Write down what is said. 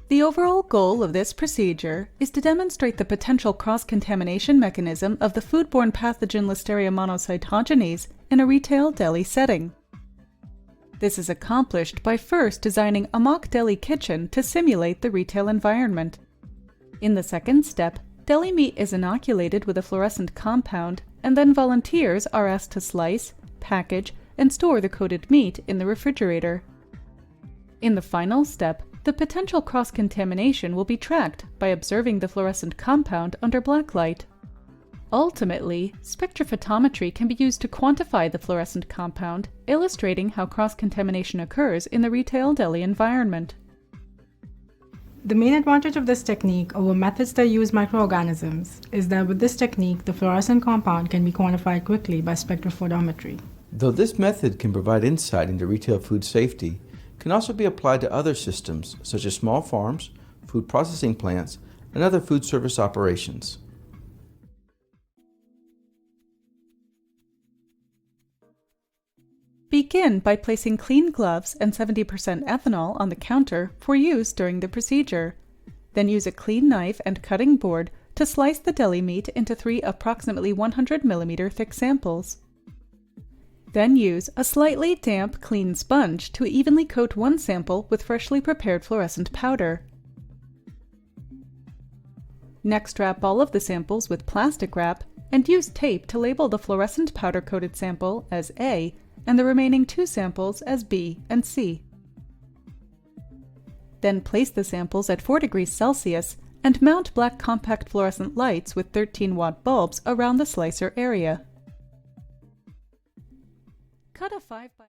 The overall goal of this procedure is to demonstrate the potential cross-contamination mechanism of the foodborne pathogen Listeria monocytogenes in a retail deli setting. This is accomplished by first designing a mock deli kitchen to simulate the retail environment. In the second step, deli meat is inoculated with a fluorescent compound, and then volunteers are asked to slice, package, and store the coated meat in the refrigerator. In the final step, the potential cross-contamination will be tracked by observing the fluorescent compound under blacklight. Ultimately, spectrophotometry can be used to quantify the fluorescent compound, illustrating how cross-contamination occurs in the retail deli environment. The main advantage of this technique over methods that use microorganisms is that with this technique, the fluorescent compound can be quantified quickly by spectrophotometry. Though this method can provide insight into retail food safety, it can also be applied to other systems such as small farms, food processing plants, and other food service operations. Begin by placing clean gloves and 70% ethanol on the counter for use during the procedure. Then use a clean knife and cutting board to slice the deli meat into 3 approximately 100 mm thick samples. Then use a slightly damp, clean sponge to evenly coat one sample with freshly prepared fluorescent powder. Next, wrap all of the samples with plastic wrap and use tape to label the fluorescent powder-coated sample as A and the remaining 2 samples as B and C. Then place the samples at 4 degrees Celsius and mount black compact fluorescent lights with 13-watt bulbs around the slicer area. Cut a 5 by